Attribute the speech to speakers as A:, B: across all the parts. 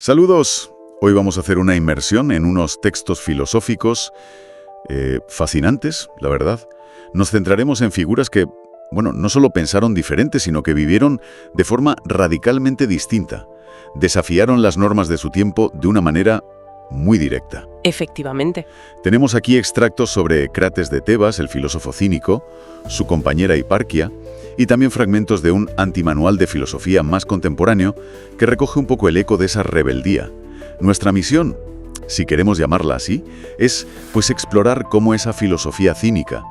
A: Saludos. Hoy vamos a hacer una inmersión en unos textos filosóficos fascinantes, la verdad. Nos centraremos en figuras que, no solo pensaron diferente, sino que vivieron de forma radicalmente distinta. Desafiaron las normas de su tiempo de una manera muy directa.
B: Efectivamente.
A: Tenemos aquí extractos sobre Crates de Tebas, el filósofo cínico, su compañera Hiparquia, y también fragmentos de un antimanual de filosofía más contemporáneo que recoge un poco el eco de esa rebeldía. Nuestra misión, si queremos llamarla así, es explorar cómo esa filosofía cínica,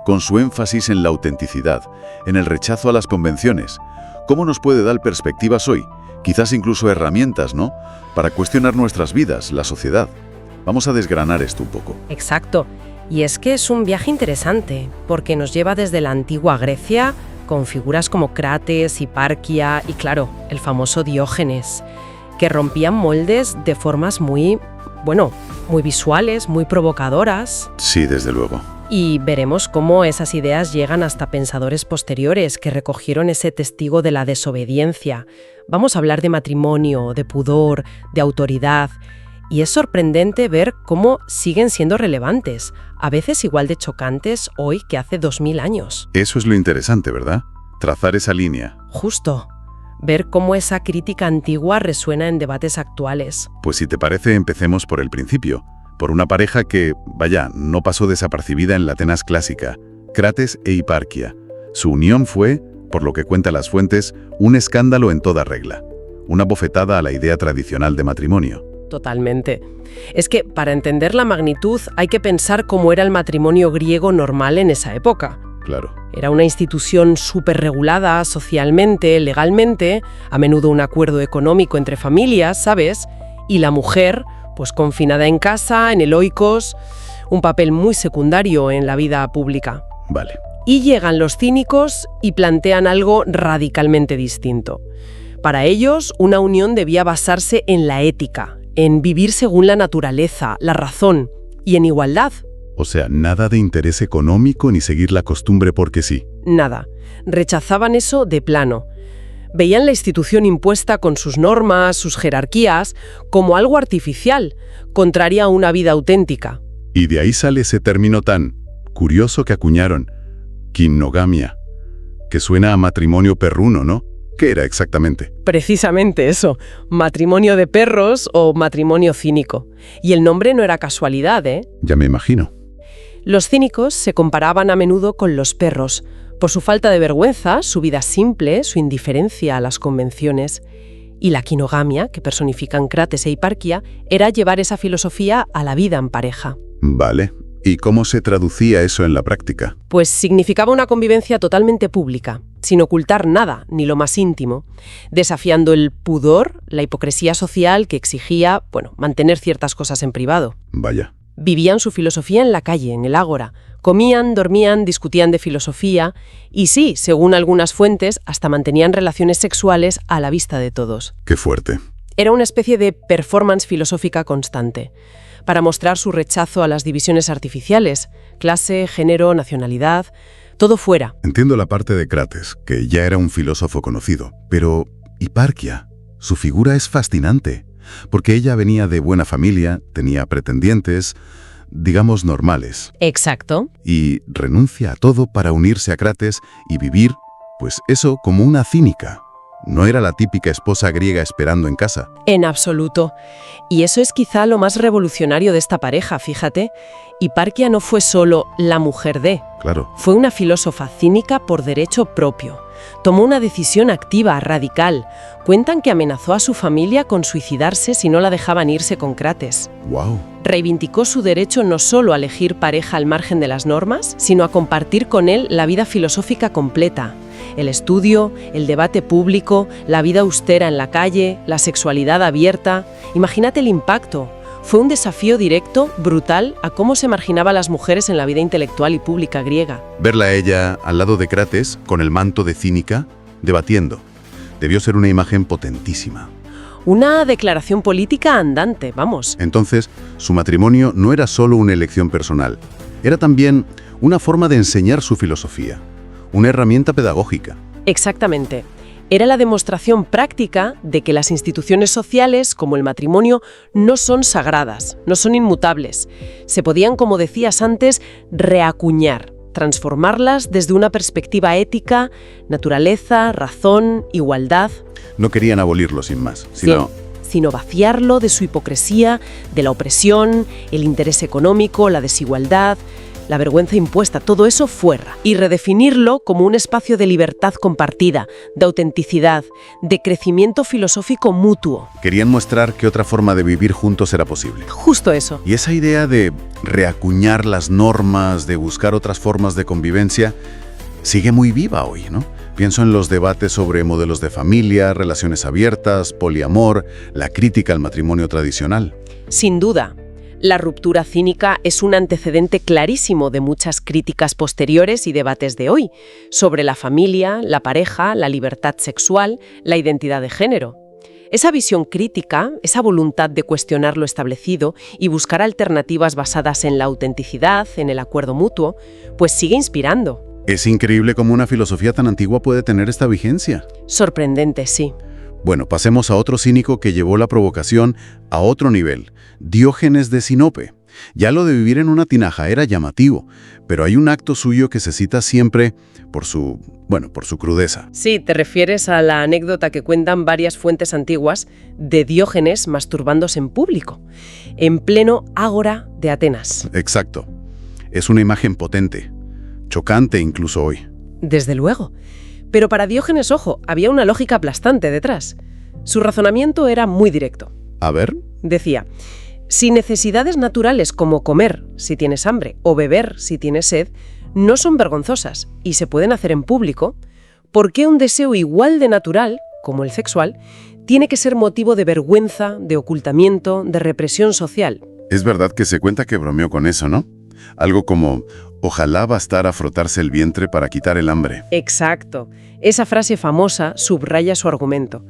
A: con su énfasis en la autenticidad, en el rechazo a las convenciones, cómo nos puede dar perspectivas hoy, quizás incluso herramientas, ¿no?, para cuestionar nuestras vidas, la sociedad. Vamos a desgranar esto un poco.
B: Exacto. Y es que es un viaje interesante, porque nos lleva desde la antigua Grecia, con figuras como Crates, Hiparquia y, claro, el famoso Diógenes, que rompían moldes de formas muy visuales, muy provocadoras.
A: Sí, desde luego.
B: Y veremos cómo esas ideas llegan hasta pensadores posteriores que recogieron ese testigo de la desobediencia. Vamos a hablar de matrimonio, de pudor, de autoridad. Y es sorprendente ver cómo siguen siendo relevantes, a veces igual de chocantes hoy que hace 2000 años.
A: Eso es lo interesante, ¿verdad? Trazar esa línea.
B: Justo. Ver cómo esa crítica antigua resuena en debates actuales.
A: Pues si te parece, empecemos por el principio. Por una pareja que, no pasó desapercibida en la Atenas clásica, Crates e Hiparquia. Su unión fue, por lo que cuentan las fuentes, un escándalo en toda regla. Una bofetada a la idea tradicional de matrimonio.
B: Totalmente. Es que para entender la magnitud hay que pensar cómo era el matrimonio griego normal en esa época.
A: Claro.
B: Era una institución súper regulada socialmente, legalmente, a menudo un acuerdo económico entre familias, ¿sabes? Y la mujer, confinada en casa, en el oikos, un papel muy secundario en la vida pública.
A: Vale.
B: Y llegan los cínicos y plantean algo radicalmente distinto. Para ellos, una unión debía basarse en la ética, en vivir según la naturaleza, la razón y en igualdad.
A: O sea, nada de interés económico ni seguir la costumbre porque sí.
B: Nada. Rechazaban eso de plano. Veían la institución impuesta con sus normas, sus jerarquías, como algo artificial, contraria a una vida auténtica.
A: Y de ahí sale ese término tan curioso que acuñaron, quinnogamia, que suena a matrimonio perruno, ¿no? ¿Qué era exactamente?
B: Precisamente eso, matrimonio de perros o matrimonio cínico. Y el nombre no era casualidad, ¿eh?
A: Ya me imagino.
B: Los cínicos se comparaban a menudo con los perros, por su falta de vergüenza, su vida simple, su indiferencia a las convenciones. Y la quinogamia, que personifican Crates e Hiparquia, era llevar esa filosofía a la vida en pareja.
A: Vale. ¿Y cómo se traducía eso en la práctica?
B: Pues significaba una convivencia totalmente pública, sin ocultar nada, ni lo más íntimo, desafiando el pudor, la hipocresía social que exigía, mantener ciertas cosas en privado.
A: Vaya.
B: Vivían su filosofía en la calle, en el ágora. Comían, dormían, discutían de filosofía y sí, según algunas fuentes, hasta mantenían relaciones sexuales a la vista de todos.
A: Qué fuerte.
B: Era una especie de performance filosófica constante, para mostrar su rechazo a las divisiones artificiales, clase, género, nacionalidad, todo fuera.
A: Entiendo la parte de Crates, que ya era un filósofo conocido, pero Hiparquia, su figura es fascinante, porque ella venía de buena familia, tenía pretendientes, digamos normales.
B: Exacto.
A: Y renuncia a todo para unirse a Crates y vivir, eso como una cínica. No era la típica esposa griega esperando en casa.
B: En absoluto. Y eso es quizá lo más revolucionario de esta pareja, fíjate. Hiparquia no fue solo la mujer de.
A: Claro.
B: Fue una filósofa cínica por derecho propio. Tomó una decisión activa, radical. Cuentan que amenazó a su familia con suicidarse si no la dejaban irse con Crates.
A: ¡Wow!
B: Reivindicó su derecho no solo a elegir pareja al margen de las normas, sino a compartir con él la vida filosófica completa. El estudio, el debate público, la vida austera en la calle, la sexualidad abierta. Imagínate el impacto. Fue un desafío directo, brutal, a cómo se marginaba a las mujeres en la vida intelectual y pública griega.
A: Verla a ella al lado de Crates, con el manto de cínica, debatiendo. Debió ser una imagen potentísima.
B: Una declaración política andante, vamos.
A: Entonces, su matrimonio no era solo una elección personal. Era también una forma de enseñar su filosofía. Una herramienta pedagógica.
B: Exactamente. Era la demostración práctica de que las instituciones sociales, como el matrimonio, no son sagradas, no son inmutables. Se podían, como decías antes, reacuñar, transformarlas desde una perspectiva ética, naturaleza, razón, igualdad.
A: No querían abolirlo sin más,
B: sino vaciarlo de su hipocresía, de la opresión, el interés económico, la desigualdad, la vergüenza impuesta, todo eso fuera. Y redefinirlo como un espacio de libertad compartida, de autenticidad, de crecimiento filosófico mutuo.
A: Querían mostrar que otra forma de vivir juntos era posible.
B: Justo eso.
A: Y esa idea de reacuñar las normas, de buscar otras formas de convivencia, sigue muy viva hoy, ¿no? Pienso en los debates sobre modelos de familia, relaciones abiertas, poliamor, la crítica al matrimonio tradicional.
B: Sin duda. La ruptura cínica es un antecedente clarísimo de muchas críticas posteriores y debates de hoy, sobre la familia, la pareja, la libertad sexual, la identidad de género. Esa visión crítica, esa voluntad de cuestionar lo establecido y buscar alternativas basadas en la autenticidad, en el acuerdo mutuo, pues sigue inspirando.
A: Es increíble cómo una filosofía tan antigua puede tener esta vigencia.
B: Sorprendente, sí.
A: Bueno, pasemos a otro cínico que llevó la provocación a otro nivel, Diógenes de Sinope. Ya lo de vivir en una tinaja era llamativo, pero hay un acto suyo que se cita siempre por su crudeza.
B: Sí, te refieres a la anécdota que cuentan varias fuentes antiguas de Diógenes masturbándose en público, en pleno ágora de Atenas.
A: Exacto. Es una imagen potente, chocante incluso hoy.
B: Desde luego. Pero para Diógenes, ojo, había una lógica aplastante detrás. Su razonamiento era muy directo.
A: A ver.
B: Decía, si necesidades naturales como comer si tienes hambre o beber si tienes sed no son vergonzosas y se pueden hacer en público, ¿por qué un deseo igual de natural, como el sexual, tiene que ser motivo de vergüenza, de ocultamiento, de represión social?
A: Es verdad que se cuenta que bromeó con eso, ¿no? Algo como, ojalá bastara frotarse el vientre para quitar el hambre.
B: Exacto. Esa frase famosa subraya su argumento.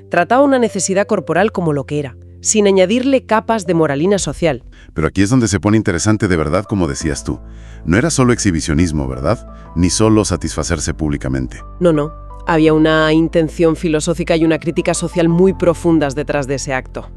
B: Trataba una necesidad corporal como lo que era, sin añadirle capas de moralina social.
A: Pero aquí es donde se pone interesante de verdad, como decías tú. No era solo exhibicionismo, ¿verdad? Ni solo satisfacerse públicamente.
B: No. Había una intención filosófica y una crítica social muy profundas detrás de ese acto.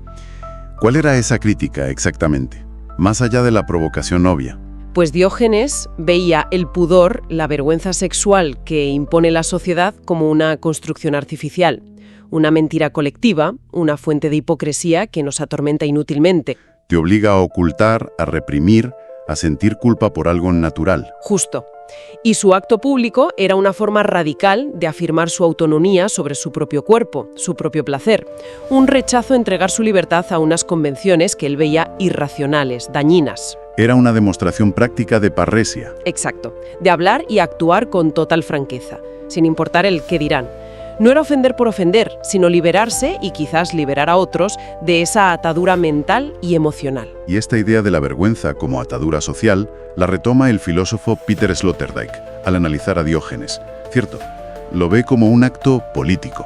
A: ¿Cuál era esa crítica exactamente? Más allá de la provocación obvia.
B: Pues Diógenes veía el pudor, la vergüenza sexual que impone la sociedad como una construcción artificial, una mentira colectiva, una fuente de hipocresía que nos atormenta inútilmente.
A: Te obliga a ocultar, a reprimir, a sentir culpa por algo natural.
B: Justo. Y su acto público era una forma radical de afirmar su autonomía sobre su propio cuerpo, su propio placer. Un rechazo a entregar su libertad a unas convenciones que él veía irracionales, dañinas.
A: Era una demostración práctica de parresia.
B: Exacto. De hablar y actuar con total franqueza, sin importar el qué dirán. No era ofender por ofender, sino liberarse y quizás liberar a otros de esa atadura mental y emocional.
A: Y esta idea de la vergüenza como atadura social la retoma el filósofo Peter Sloterdijk al analizar a Diógenes. Cierto, lo ve como un acto político.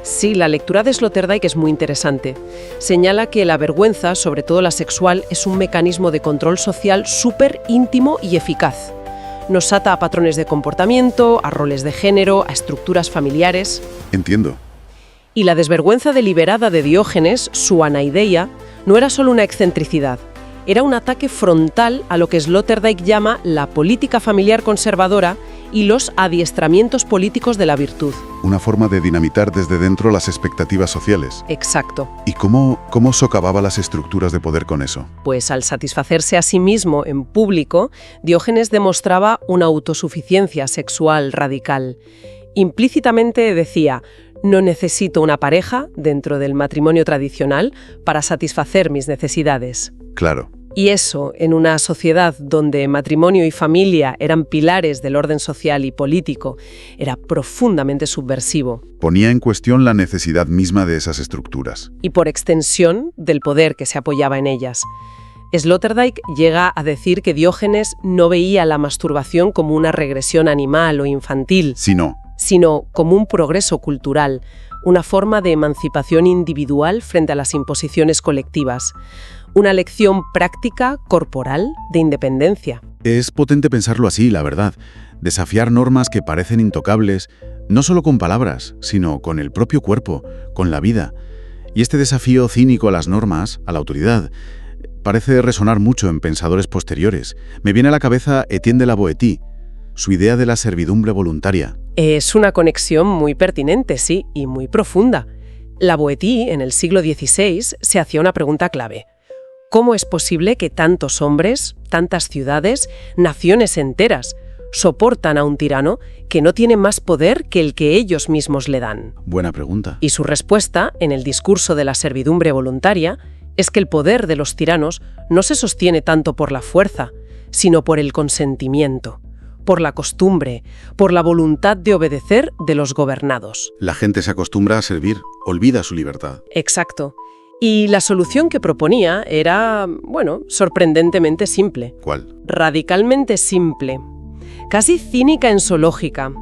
B: Sí, la lectura de Sloterdijk es muy interesante. Señala que la vergüenza, sobre todo la sexual, es un mecanismo de control social súper íntimo y eficaz. Nos ata a patrones de comportamiento, a roles de género, a estructuras familiares.
A: Entiendo.
B: Y la desvergüenza deliberada de Diógenes, su anaideia, no era solo una excentricidad. Era un ataque frontal a lo que Sloterdijk llama la política familiar conservadora y los adiestramientos políticos de la virtud.
A: Una forma de dinamitar desde dentro las expectativas sociales.
B: Exacto.
A: ¿Y cómo socavaba las estructuras de poder con eso?
B: Pues al satisfacerse a sí mismo en público, Diógenes demostraba una autosuficiencia sexual radical. Implícitamente decía, no necesito una pareja dentro del matrimonio tradicional para satisfacer mis necesidades.
A: Claro.
B: Y eso, en una sociedad donde matrimonio y familia eran pilares del orden social y político, era profundamente subversivo.
A: Ponía en cuestión la necesidad misma de esas estructuras.
B: Y por extensión, del poder que se apoyaba en ellas. Sloterdijk llega a decir que Diógenes no veía la masturbación como una regresión animal o infantil, sino como un progreso cultural, una forma de emancipación individual frente a las imposiciones colectivas. Una lección práctica, corporal, de independencia.
A: Es potente pensarlo así, la verdad. Desafiar normas que parecen intocables, No solo con palabras, sino con el propio cuerpo, con la vida. Y este desafío cínico a las normas, a la autoridad, parece resonar mucho en pensadores posteriores. Me viene a la cabeza Etienne de la Boétie, su idea de la servidumbre voluntaria.
B: Es una conexión muy pertinente, sí, y muy profunda. La Boétie, en el siglo XVI, se hacía una pregunta clave. ¿Cómo es posible que tantos hombres, tantas ciudades, naciones enteras, soportan a un tirano que no tiene más poder que el que ellos mismos le dan?
A: Buena pregunta.
B: Y su respuesta, en el discurso de la servidumbre voluntaria, es que el poder de los tiranos no se sostiene tanto por la fuerza, sino por el consentimiento, por la costumbre, por la voluntad de obedecer de los gobernados.
A: La gente se acostumbra a servir, olvida su libertad.
B: Exacto. Y la solución que proponía era, sorprendentemente simple.
A: ¿Cuál?
B: Radicalmente simple. Casi cínica en su lógica.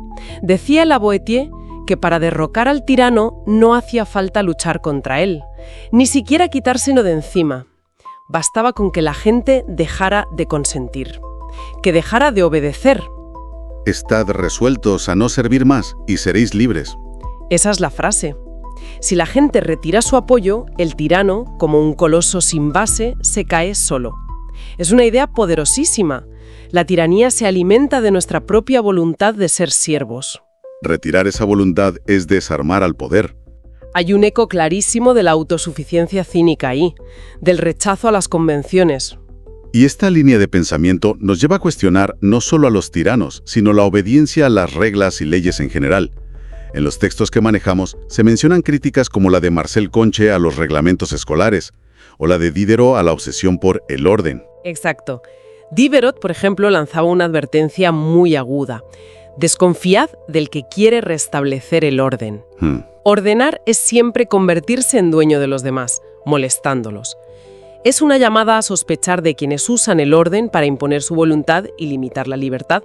B: Decía la Boétie que para derrocar al tirano no hacía falta luchar contra él, ni siquiera quitárselo de encima. Bastaba con que la gente dejara de consentir, que dejara de obedecer.
A: Estad resueltos a no servir más y seréis libres.
B: Esa es la frase. Si la gente retira su apoyo, el tirano, como un coloso sin base, se cae solo. Es una idea poderosísima. La tiranía se alimenta de nuestra propia voluntad de ser siervos.
A: Retirar esa voluntad es desarmar al poder.
B: Hay un eco clarísimo de la autosuficiencia cínica ahí, del rechazo a las convenciones.
A: Y esta línea de pensamiento nos lleva a cuestionar no solo a los tiranos, sino la obediencia a las reglas y leyes en general. En los textos que manejamos se mencionan críticas como la de Marcel Conche a los reglamentos escolares, o la de Diderot a la obsesión por el orden.
B: Exacto. Diderot, por ejemplo, lanzaba una advertencia muy aguda. Desconfiad del que quiere restablecer el orden. Ordenar es siempre convertirse en dueño de los demás, molestándolos. Es una llamada a sospechar de quienes usan el orden para imponer su voluntad y limitar la libertad.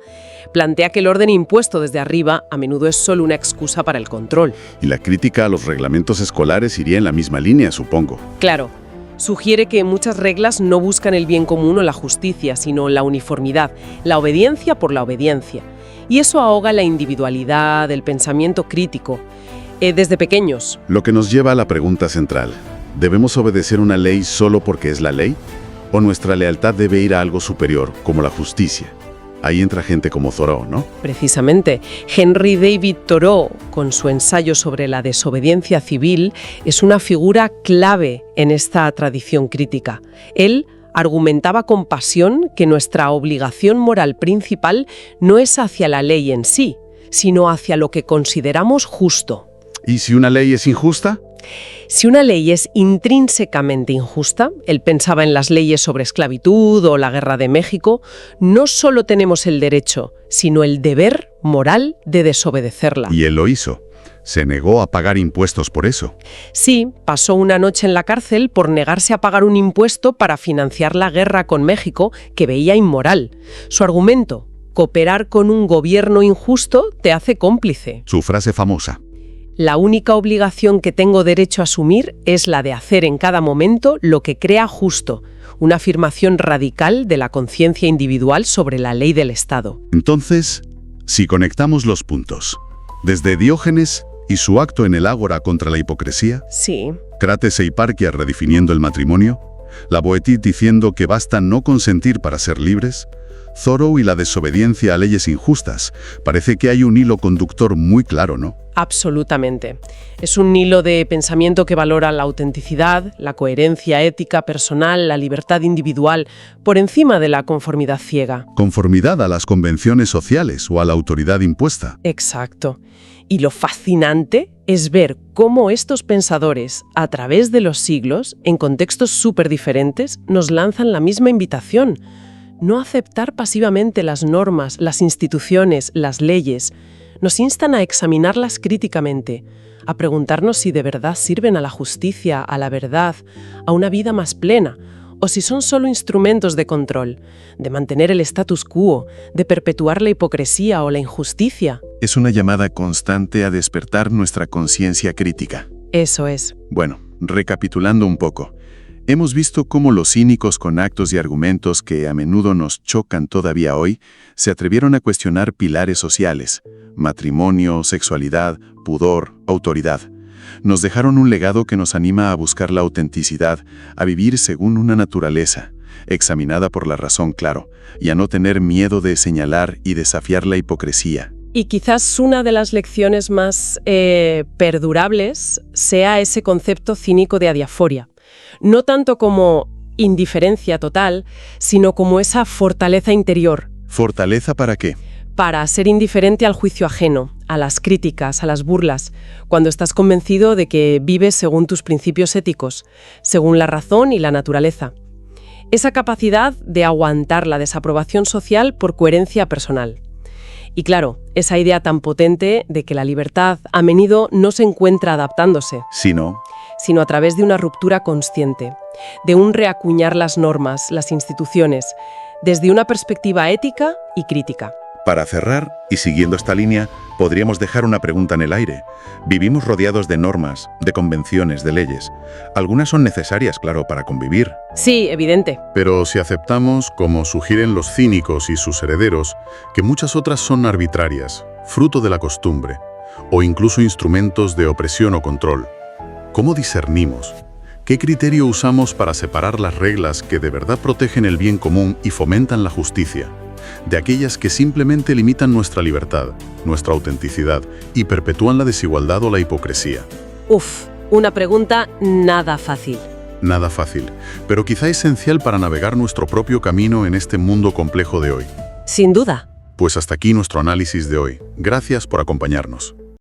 B: Plantea que el orden impuesto desde arriba a menudo es solo una excusa para el control.
A: Y la crítica a los reglamentos escolares iría en la misma línea, supongo.
B: Claro. Sugiere que muchas reglas no buscan el bien común o la justicia, sino la uniformidad, la obediencia por la obediencia. Y eso ahoga la individualidad, el pensamiento crítico, desde pequeños.
A: Lo que nos lleva a la pregunta central. ¿Debemos obedecer una ley solo porque es la ley? ¿O nuestra lealtad debe ir a algo superior, como la justicia? Ahí entra gente como Thoreau, ¿no?
B: Precisamente. Henry David Thoreau, con su ensayo sobre la desobediencia civil, es una figura clave en esta tradición crítica. Él argumentaba con pasión que nuestra obligación moral principal no es hacia la ley en sí, sino hacia lo que consideramos justo.
A: ¿Y si una ley es injusta?
B: Si una ley es intrínsecamente injusta, él pensaba en las leyes sobre esclavitud o la Guerra de México, no solo tenemos el derecho, sino el deber moral de desobedecerla.
A: Y él lo hizo. Se negó a pagar impuestos por eso.
B: Sí, pasó una noche en la cárcel por negarse a pagar un impuesto para financiar la guerra con México, que veía inmoral. Su argumento: cooperar con un gobierno injusto te hace cómplice.
A: Su frase famosa.
B: La única obligación que tengo derecho a asumir es la de hacer en cada momento lo que crea justo, una afirmación radical de la conciencia individual sobre la ley del Estado.
A: Entonces, si conectamos los puntos, desde Diógenes y su acto en el ágora contra la hipocresía,
B: Sí.
A: Crates e Hiparquia redefiniendo el matrimonio, la Boétie diciendo que basta no consentir para ser libres, Thoreau y la desobediencia a leyes injustas, parece que hay un hilo conductor muy claro, ¿no?
B: Absolutamente. Es un hilo de pensamiento que valora la autenticidad, la coherencia ética personal, la libertad individual, por encima de la conformidad ciega.
A: Conformidad a las convenciones sociales o a la autoridad impuesta.
B: Exacto. Y lo fascinante es ver cómo estos pensadores, a través de los siglos, en contextos súper diferentes, nos lanzan la misma invitación. No aceptar pasivamente las normas, las instituciones, las leyes. Nos instan a examinarlas críticamente, a preguntarnos si de verdad sirven a la justicia, a la verdad, a una vida más plena, o si son solo instrumentos de control, de mantener el status quo, de perpetuar la hipocresía o la injusticia.
C: Es una llamada constante a despertar nuestra conciencia crítica.
B: Eso es.
C: Bueno, recapitulando un poco. Hemos visto cómo los cínicos con actos y argumentos que a menudo nos chocan todavía hoy, se atrevieron a cuestionar pilares sociales, matrimonio, sexualidad, pudor, autoridad. Nos dejaron un legado que nos anima a buscar la autenticidad, a vivir según una naturaleza, examinada por la razón, claro, y a no tener miedo de señalar y desafiar la hipocresía.
B: Y quizás una de las lecciones más perdurables sea ese concepto cínico de adiaforia. No tanto como indiferencia total, sino como esa fortaleza interior.
C: ¿Fortaleza para qué?
B: Para ser indiferente al juicio ajeno, a las críticas, a las burlas, cuando estás convencido de que vives según tus principios éticos, según la razón y la naturaleza. Esa capacidad de aguantar la desaprobación social por coherencia personal. Y claro, esa idea tan potente de que la libertad a menudo no se encuentra adaptándose,
C: Sino
B: sino a través de una ruptura consciente, de un reacuñar las normas, las instituciones, desde una perspectiva ética y crítica.
D: Para cerrar, y siguiendo esta línea, podríamos dejar una pregunta en el aire. Vivimos rodeados de normas, de convenciones, de leyes. Algunas son necesarias, claro, para convivir.
B: Sí, evidente.
A: Pero si aceptamos, como sugieren los cínicos y sus herederos, que muchas otras son arbitrarias, fruto de la costumbre, o incluso instrumentos de opresión o control, ¿cómo discernimos? ¿Qué criterio usamos para separar las reglas que de verdad protegen el bien común y fomentan la justicia, de aquellas que simplemente limitan nuestra libertad, nuestra autenticidad y perpetúan la desigualdad o la hipocresía?
B: Una pregunta nada fácil.
A: Nada fácil, pero quizá esencial para navegar nuestro propio camino en este mundo complejo de hoy.
B: Sin duda.
A: Pues hasta aquí nuestro análisis de hoy. Gracias por acompañarnos.